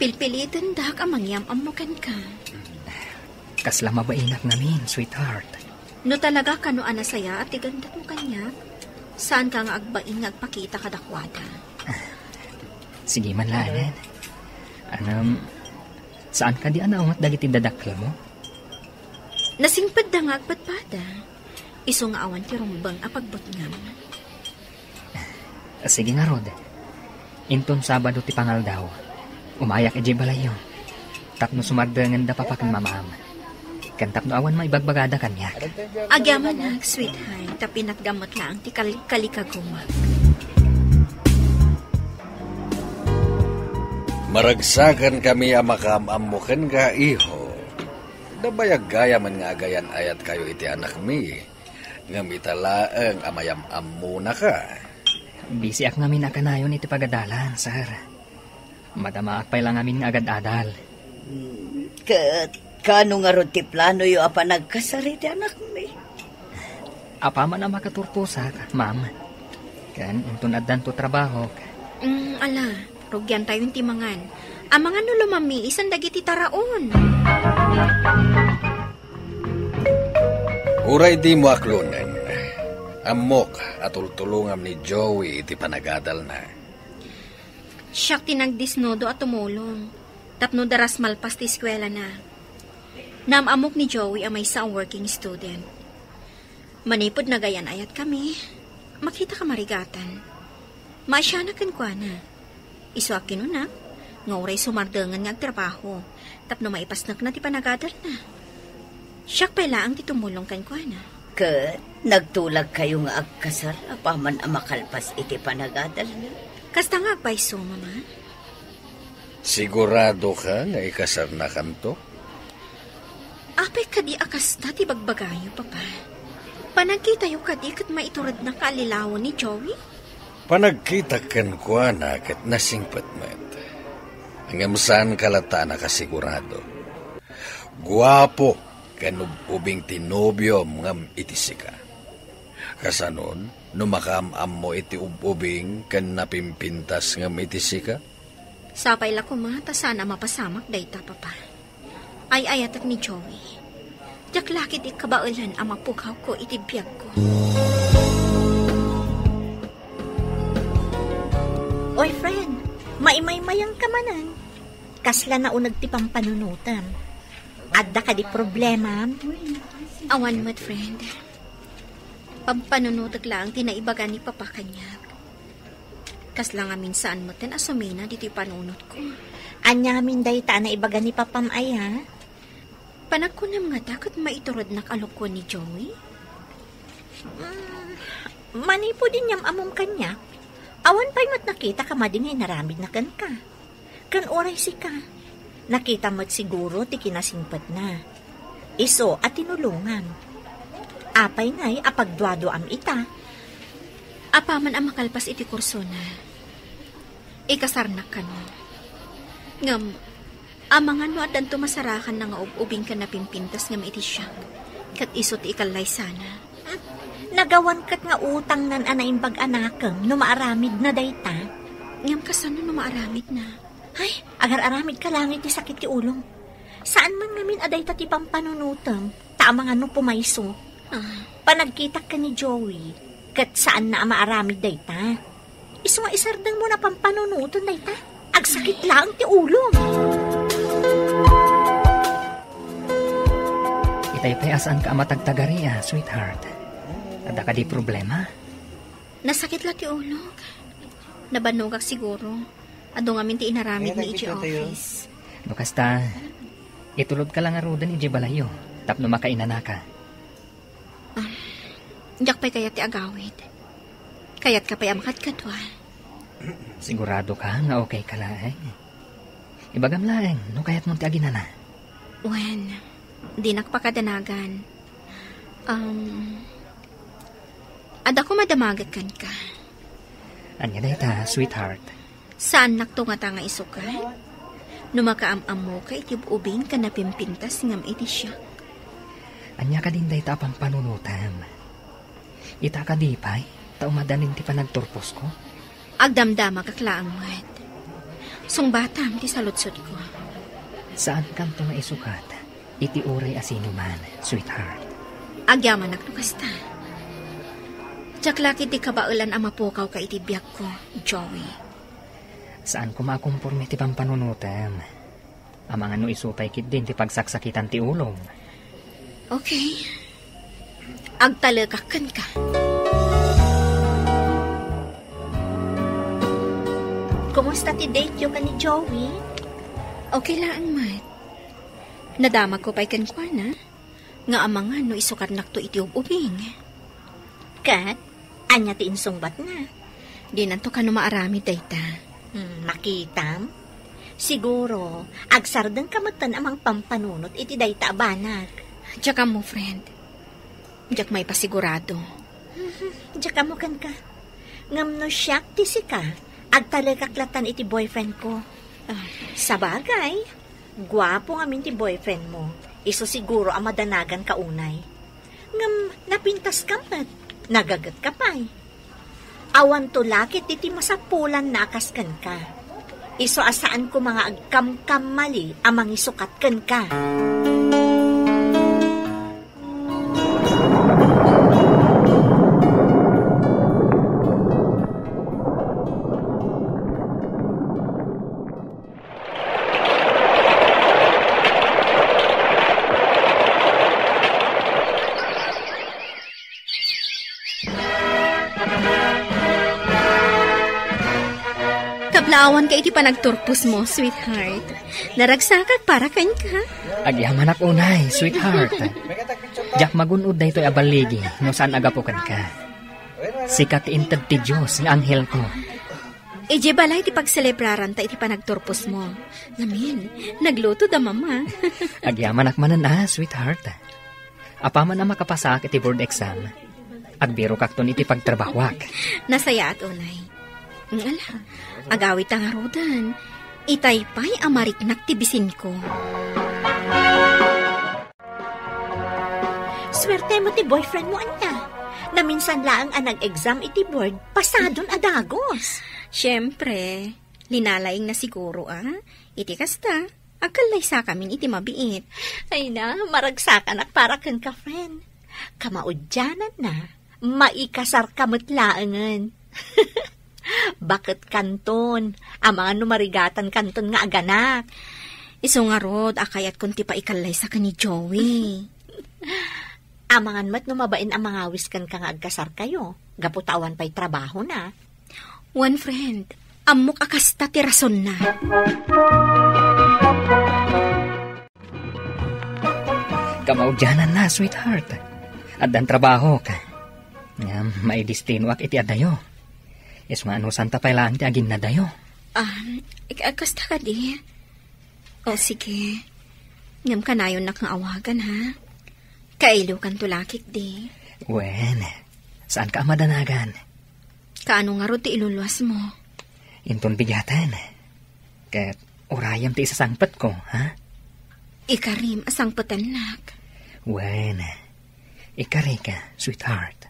Pilpilitan dak amang yam amo kan ka. Kasla mabainak namin, sweetheart. No talaga kano anasaya at tigandat mo kanya, saan ka nga agbain nga agpakita kadakwada? Sige man lanan. Saan ka di anaungat dagiti dadakkel mo? Nasingpad da nga agpadpada. Iso nga awan ti rumbang apagbot ngam. Sige nga, Rod. Inton Sabado ti pangal daw. Umayak iji balayo. Tapno sumardangan da papakan mamam. Kan tapno awan maibagbagada kanyak. Agyaman na, sweetheart. Tapinat gamot lang ti kalikaguma. Maragsakan kami amakamamukan ka, iho. Dabayag gaya man nga agayan ayat kayo iti anak mi. Ngamitalaang amayam-am muna ka. Bisi ak ngamin akanayon iti pagadalan, sir. Madamaak pa lang ngamin nga agad-adal. Kano nga ron ti plano yu apa nagkasari ti anak mi? Apa man ang makaturpusak, ma'am. Kan intun addan to trabaho. Ala, rugyan tayong timangan. Ang mga nulumami, isang dagiti taraon. Uray di mo aklunan. Amok at tultulungam ni Joey iti panagadal na. Siyak tinagdisnodo at tumulong. Tapno daras malpas ti eskwela na. Namamok ni Joey ang may isang working student. Manipod na gayan ayat kami. Makita ka marigatan. Maasya na kankwa na. Iso akin na. Ngauray sumardangan nga trabaho. Tapno maipasnak na ti panagadal na. Siyak pala ang titumulong kankwa na. Nagtulag kayo nga agkasar, apaman ang makalpas iti panagadal na. Kasta nga paiso, mama? Sigurado ka nga ikasar na kanto? Apay kadi akasta ti bagbagayo, papa. Panagkita yung kadi kat maiturad na kaalilawan ni Joey? Panagkita kan ko na kat nasingpat met. Hanggang saan kalata na kasigurado. Guwapo kanububing tinobyo ngam itisika. Kasanon, numakamam mo iti ububing kan napimpintas ngam itisika? Sapay la kumata sana mapasamak dayta, papa. Ay ayatak ni Joey. Jak lakit ikabaulan ang mapukaw ko iti biyag ko. Oy, friend, maimay-mayang ka manan. Kasla na unag ti pampanunutan. Adda ka di problema. Awan mo't, friend. Pampanunutag lang tinaibaga ni papa kanya. Kas lang amin saan mo ten asumina dito panunot ko. Anyamin day ta na ibaga ni papam ay, ha? Panagkunam nga takot maiturod na kalukon ni Joey? Manipo din niyam amom kanya. Awan pa'y mat nakita ka madingay naramid na kan ka. Kan oray si ka. Nakita mo't siguro ti kinasingpat na. Iso at tinulungan. Apay ngay apagdwado am ita. Apaman ang makalpas iti kurso na. Ikasarnak ka no. Ngam, amang ano at danto masarakan na nga ubing ka na pimpintas ngam iti siya. Kat iso ti ikalay sana. Nagawan kat nga utang nan anaimbag anakam no maaramid na dayta. Ngam kasano no maaramid na. Ay, agar-aramid ka langit ti sakit ti ulong. Saan man ngamin aday ta ti pampanunutam, tama nga no pumayso. Panagkita ka ni Joey, kat saan na maaramid dayta. Iso nga isardang mo na pampanunutan dayta, agsakit lang ti ulong. Itay asan ka matagtagari, sweetheart. Ada ka di problema? Nasakit la ti ulog. Nabanogak siguro. Ado nga minti inaramid ni iji office. No kasta, itulod ka lang arudan iji balayo. Tapno makainana ka. Jak pa'y kayat ti agawid. Kayat ka pa'y amakat katwa. Sigurado ka nga okay ka lang, Ibagam lang, no kayat mong ti aginana. Wen, di nakpakadanagan. Ada ko madamagat kan ka. Anya dayta, sweetheart. Saan naktungata nga isuka? Numakaam-am mo ka itibubing ka napimpintas ngam iti siya. Anya ka din dayta pang panunutam. Ita ka di pa'y, taumadanin ti panagturpos ko. Agdamdama kaklaang mo't. Sungbatam ti salutsod ko. Saan kanto nga isukat? Iti uray asinuman, sweetheart. Agyaman naknukasta. Tsaklaki ti kabaulan ang mapukaw ka iti biyak ko, Joey. Saan ko makumporme ti pampanunutam? Amang ano isupay kit din ti pagsaksakitan ti ulong. Okay. Agtalakakan ka. Kamusta ti date yo ka ni Joey? Okay lang, Mat. Nadamag ko pa'y kankwana. Nga amangan no isukat nakto iti ubing. Kat, anya ti insungbat na. Di nanto ka no maarami dayta. Makitam? Siguro, agsardan kamatan amang pampanunot iti dayta abanag. Diyak mo, friend. Diyak may pasigurado. Diyak mo kan ka. Ngam no siyak ti sika. Agtalagaklatan iti boyfriend ko. Sa bagay, gwapo ngamin ti boyfriend mo. Iso siguro ang madanagan ka unay. Ngam napintas ka mat. Nagagat ka pa'y. Awan to lakit iti masapulan nakaskan ka. Iso asaan ko mga agkam-kam mali amang isukat kan ka. Kablawan ka iti panagturpos mo, sweetheart. Naragsakag para kan ka. Agyaman ak unay, sweetheart. Diyak magunod na ito'y abaligi no saan agapukan ka. Sikat intad ti Diyos ng anghel ko. Ije balay ti pagselebraran ta iti panagturpos mo. Namin, nagluto da mama. Agyaman ak manan sweetheart. Apaman na makapasak iti board exam. Agbiro kakton iti pagtrabahwak. Nasaya at unay. Ala, agawit ang arudan. Itaypay amariknak ti bisin ko. Swerte mo ti boyfriend mo, anya. Na minsan laang ang nag-exam iti board, pasadon adagos. Siyempre, linalaing na siguro, iti kasta, agkalay sa kamin iti mabiit. Ay na, maragsakan ak para kan ka, friend. Kamaudyanan na, maikasar kamatlaangan. Bakit kanton? Ang mga numarigatan kanton nga aganak. Iso nga rod, akayat kunti pa ikalay sa ka ni Joey. Amangan mat numabain ang mga wiskan ka nga agkasar kayo. Gaputawan pa'y trabaho na. One friend, amok akasta ti rason na. Kamaudyanan na, sweetheart. At dan trabaho ka. Nga, may destino ak iti adayo. Yes, ano santa pa ilang ti agin na dayo. Kasta ka di. O sige. Ngam ka na yun nakaawagan ha. Kailiw kan tulakik di. Wen, saan ka madanagan? Kaano nga ro ti iluluas mo? Inton bigatan. Kat urayam ti isasangpat ko, ha? Ikarim asang patanak. Wen, ikari ka, sweetheart.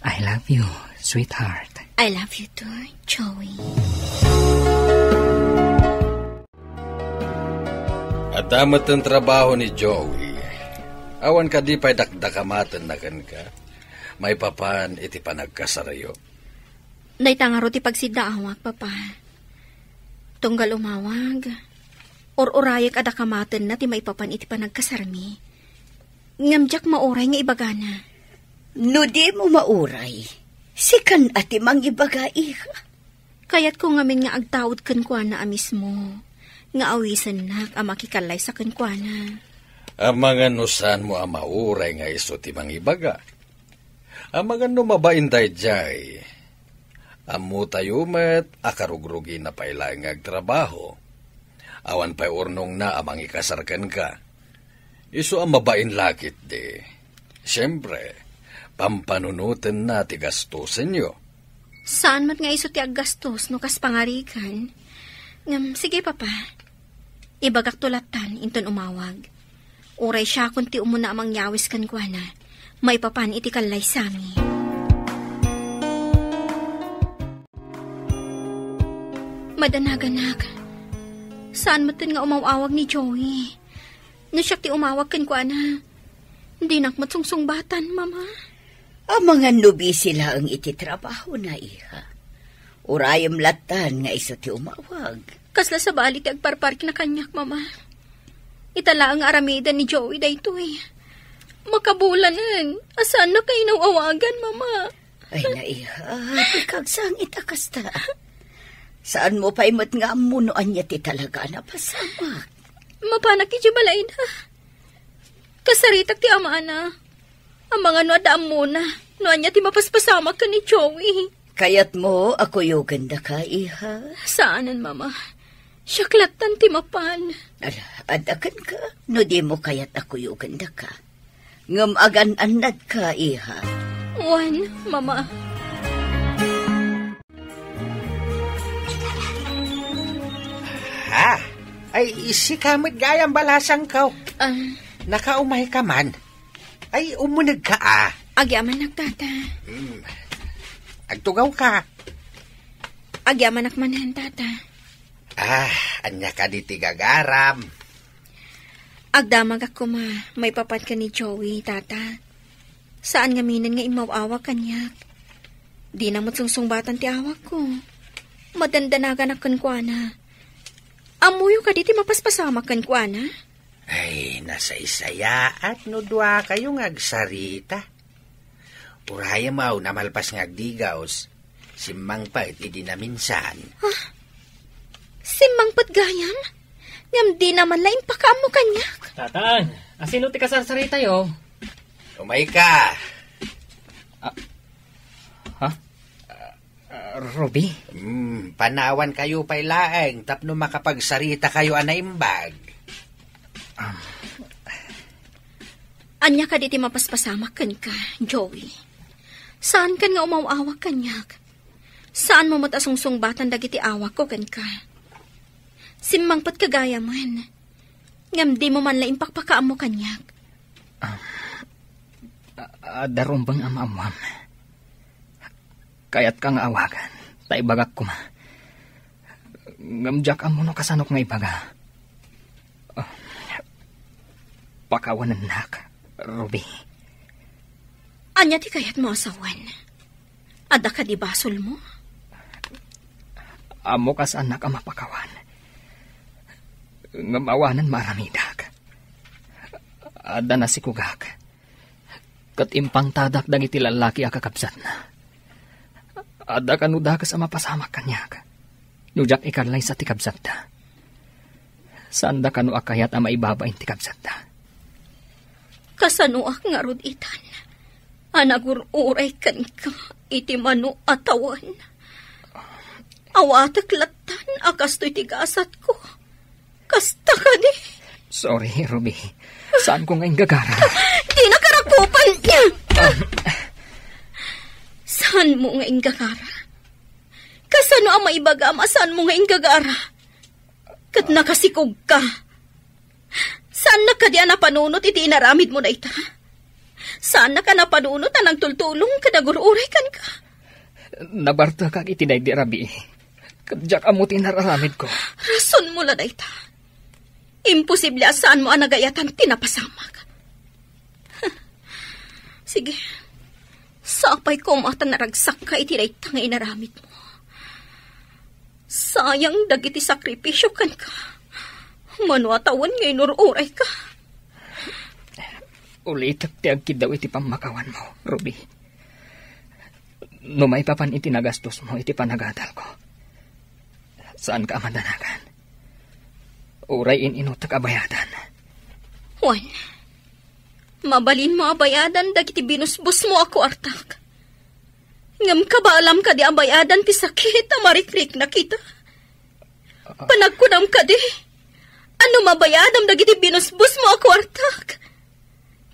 I love you, sweetheart. I love you too, Joey. At damat ang trabaho ni Joey. Awan ka di pa'y dakdakamatan na kan ka. May papan iti panagkasarayo. Naitangaro ti pagsidaawak, papa. Tunggal umawag. Or-urayak adakamatan na ti may papan iti panagkasarmi. Ngamjak mauray nga ibagana. No di mo mauray, sikan ati mang ibagai ka. Kayat ko ngamin nga agtawad kankwana mismo. Nga awisan nak ang makikalay sa kankwana. Ang mga nusan mo ang mauray nga iso ti mang ibaga. Ang mga numabain tayo jay. Amu tayo met akarugrugi na pailang agtrabaho. Awan pa'y urnong na amang ikasarkan ka. Iso ang mabain lakit di. Siyempre, pampanunutin na ti gastusin nyo. Saan mat nga iso ti aggastos no kas pangarikan? Sige papa, ibagak tulatan inton umawag. Uray siya kung ti umuna amang yawis kan kwa na, may papan iti kalay sami. Madanaganak, saan matin nga umawawag ni Joey? Nasyak ti umawag kan kwa na, hindi nakmatsungsung-batan, mama. Ang mga nubi sila ang ititrabaho na iha. Urayam latan nga iso ti umawag. Kasla sa bali ti agparpark na kanyak, mama. Itala ang aramida ni Joey dayto eh. Makabulanan, asan na kayo nawawagan, mama? Ay naiha, ikagsangit akasta. Saan mo pa imot nga amunoan niya ti talaga na pasamak? Mapanak iti balay na. Kasaritak ti ama na. Ang mga noadaan muna. Noan niya ti mapaspasamak ka ni Joey. Kayat mo, ako yung ganda ka, iha. Saanan, mama? Siyaklatan ti mapan. Ala, adakan ka. No di mo kayat ako yung ganda ka. Ngam agan-anad ka, iha. Wan, mama. Ha? Ay, isi kamot gayang balasang ka. Nakaumay ka man. Ay, umunag ka Agyaman nagtata. Agtugaw ka. Agyaman nakmanan, tata. Anya ka di tigagaram. Agdamag ako ma, may papat ka ni Joey, tata. Saan nga minan nga imawawa kanyak? Di na matsungsung-batan ti awak ko. Madandanagan akan kwa na. Amuyo ka di ti mapaspasama kan kwa na? Ay, nasa isaya at nudwa kayong agsarita. Uraya mau na malpas ng agdigaos. Simmang pa iti di na minsan. Simmang pat gayam? Ngam di naman lain pa kaamo kanyak. Tatan, asino ti kasarsarita yo? Umay ka. Ruby? Panawan kayo pa'y laeng tapno makapagsarita kayo anaimbag. Anya ka diti mapaspasamak kan ka, Joey. Saan kan nga umawawak kanyak? Saan mo matasungsong batan dagiti awak ko kan ka? Simmang pat kagaya man. Ngam di mo man laing pakpakaam mo kanyak. Darumbang amamam. Kaya't kang awagan. Taibagak ko ma. Ngamjak ang muno kasanok nga ibaga. Pakawanan nak, Ruby. Anya ti kayat mo asawan? Ada ka di basol mo? Amo kas anak ang mapakawan. Ngamawanan maramidag. Ada na si kugak. Katimpang tadak dagiti lalaki akakabsat na. Ada kanudakas ang mapasamak kanyak. Nujak ikarlay sa tikabsat da. Saan da kanu akayat ang maibabain tikabsat da. Kasanuak nga rod itan. Anagururay kan ka iti manu atawan. Awatak latan akas to'y tigasat ko. Kasta ka di. Sorry, Ruby. Saan ko ngayon gagara? Di na karapupan niya. Saan mo ngayon gagara? Kasano ang maibagam saan mo ngayon gagara? Kat nakasikog ka. Saan na ka di napanunot iti inaramid mo na ita? Saan na ka napanunot anang tultulong kadagururay kan ka? Nabarta kag itinay di Rabi. Kadyak amuti nararamid ko. Rason mo la da ita. Imposible asaan mo ang nagayatan tinapasamag. Sige. Sapay ko mata naragsak ka itinay ta nga inaramid mo. Sayang dagiti sakripisyo kan ka. Manuatawan ngayon ururay ka. Ulit at tiagkid daw iti pamakawan mo, Ruby. No may papan iti nagastos mo, iti panagadal ko. Saan ka madanagan? Uray inutak abayadan. Juan, mabalin mo abayadan dagiti binusbus mo ako artak. Ngam ka ba alam ka di abayadan ti sakit amarikrik na kita? Panagkunam ka di. Ano mabayadam dagiti binusbus mo ako artak?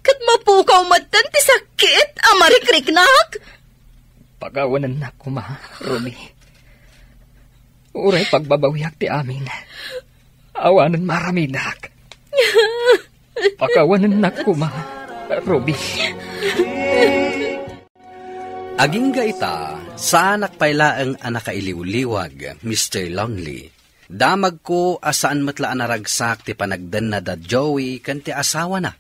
Kat mapukaw matan ti sakit amarikrik-nak. Pagawanan na ko ma, Ruby. Uray pagbabawiak ti amin. Awanan maramidak. Pagawanan na ko ma, Ruby. Aging ita, saan nakpailaang anakailiw-liwag, Mr. Longley. Damag ko asaan matlaan naragsak ti panagdan na da Joey kan ti asawa na.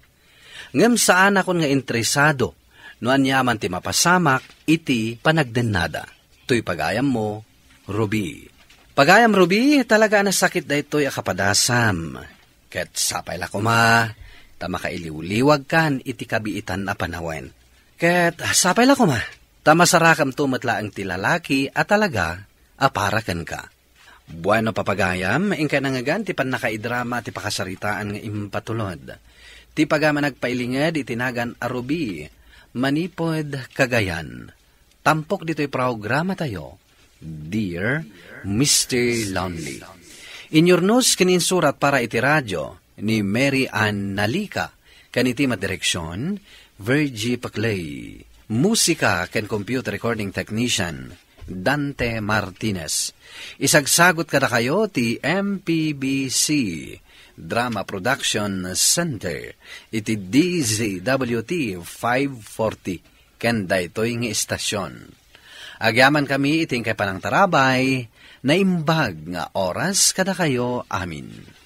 Ngem saan akon nga interesado, no anyaman ti mapasamak, iti panagdennada. To'y pagayam mo, Ruby. Pagayam, Ruby, talaga na sakit da ito'y akapadasam. Ket sapay la kuma, ta makailiw-liwag kan iti kabiitan na panawen. Ket sapay la kuma, Tamasarakam tumatla ang tilalaki at talaga aparakan ka. Bueno papagayam, ingka nangagan ti pan nakaidrama ti pakasaritaan nga impatulod. Ti pagama nagpailinged itinagan arubi, manipod kagayan. Tampok dito'y programa tayo, Dear Mr. Lonely. Inyornos kininsurat para iti radyo ni Mary Ann Nalika, kaniti madireksyon, Virgie Paclay. Musika ken computer recording technician, Dante Martinez. Isagsagot kada kayo ti MPBC Drama Production Center iti DZWT 540 ken daytoy nga istasyon. Agyaman kami iting kay panang tarabay na imbag nga oras kada kayo amin.